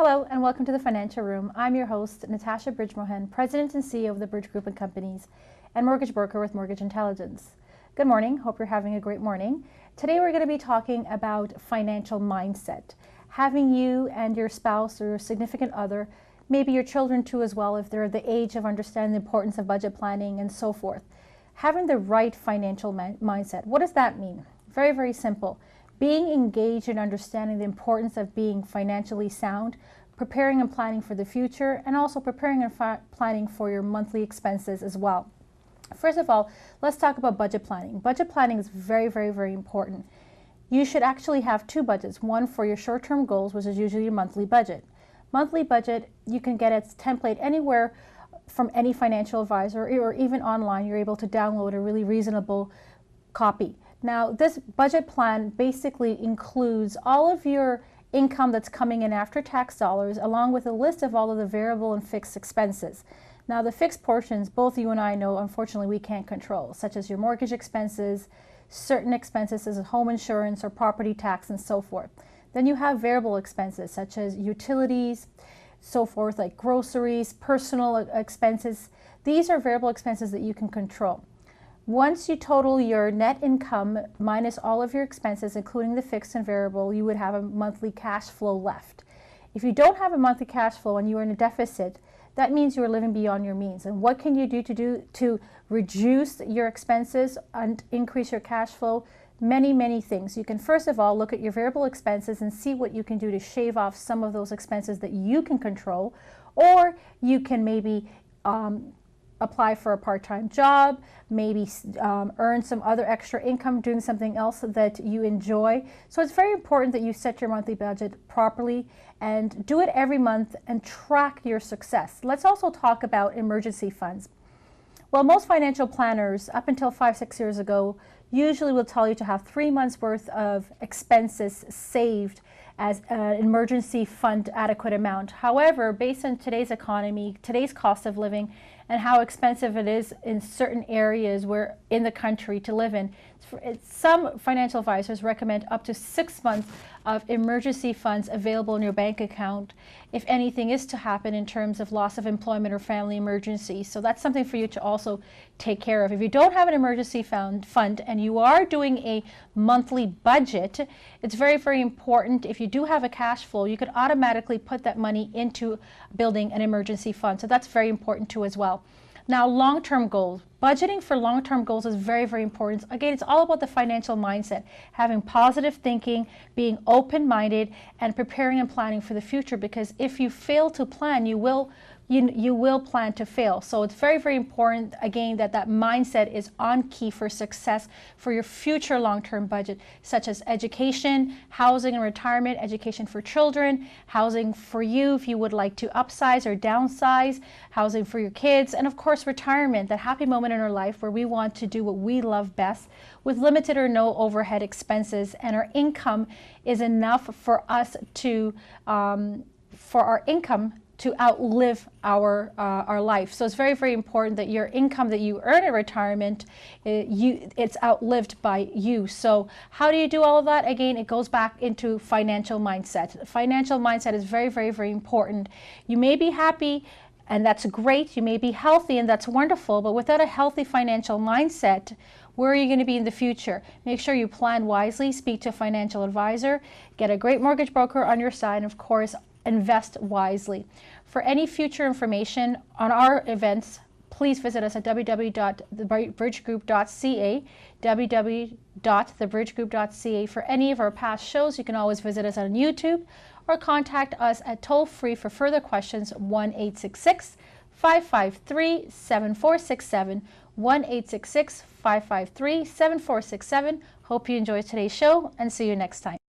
Hello and welcome to the Financial Room. I'm your host, Natasha Bridgmohan, President and CEO of the Bridge Group and Companies and mortgage broker with Mortgage Intelligence. Good morning. Hope you're having a great morning. Today we're going to be talking about financial mindset. Having you and your spouse or your significant other, maybe your children too as well, if they're the age of understanding the importance of budget planning and so forth. Having the right financial mindset. What does that mean? Very, very simple. Being engaged in understanding the importance of being financially sound, preparing and planning for the future, and also preparing and planning for your monthly expenses as well. First of all, let's talk about budget planning. Budget planning is very, very, very important. You should actually have two budgets. One for your short-term goals, which is usually your monthly budget. Monthly budget, you can get its template anywhere from any financial advisor or even online. You're able to download a really reasonable copy. Now, this budget plan basically includes all of your income that's coming in after tax dollars, along with a list of all of the variable and fixed expenses. Now, the fixed portions, both you and I know, unfortunately, we can't control, such as your mortgage expenses, certain expenses such as home insurance or property tax and so forth. Then you have variable expenses, such as utilities, so forth, like groceries, personal expenses. These are variable expenses that you can control. Once you total your net income minus all of your expenses, including the fixed and variable, you would have a monthly cash flow left. If you don't have a monthly cash flow and you are in a deficit, that means you are living beyond your means. And what can you do to reduce your expenses and increase your cash flow? Many, many things. You can first of all look at your variable expenses and see what you can do to shave off some of those expenses that you can control, or you can maybe apply for a part-time job, maybe earn some other extra income doing something else that you enjoy. So it's very important that you set your monthly budget properly and do it every month and track your success. Let's also talk about emergency funds. Well, most financial planners up until 5-6 years ago usually will tell you to have 3 months worth of expenses saved as an emergency fund adequate amount. However, based on today's economy, today's cost of living, and how expensive it is in certain areas where in the country to live in, some financial advisors recommend up to 6 months of emergency funds available in your bank account if anything is to happen in terms of loss of employment or family emergency. So that's something for you to also take care of. If you don't have an emergency fund and you are doing a monthly budget, it's very, very important. If you do have a cash flow, you could automatically put that money into building an emergency fund. So that's very important too as well. Now, long-term goals. Budgeting for long-term goals is very, very important. Again, it's all about the financial mindset, having positive thinking, being open-minded, and preparing and planning for the future, because if you fail to plan, you will plan to fail. So it's very, very important, again, that mindset is on key for success for your future long-term budget, such as education, housing and retirement, education for children, housing for you if you would like to upsize or downsize, housing for your kids, and of course retirement, that happy moment in our life where we want to do what we love best with limited or no overhead expenses, and our income is enough for us to, for our income to outlive our life. So it's very, very important that your income that you earn in retirement, it's outlived by you. So how do you do all of that? Again, it goes back into financial mindset. Financial mindset is very, very, very important. You may be happy, and that's great. You may be healthy, and that's wonderful, but without a healthy financial mindset, where are you going to be in the future? Make sure you plan wisely, speak to a financial advisor, get a great mortgage broker on your side, and of course, invest wisely. For any future information on our events, please visit us at www.thebridgegroup.ca, www.thebridgegroup.ca. For any of our past shows, you can always visit us on YouTube or contact us at toll-free for further questions, 1-866-553-7467, 1-866-553-7467. Hope you enjoyed today's show and see you next time.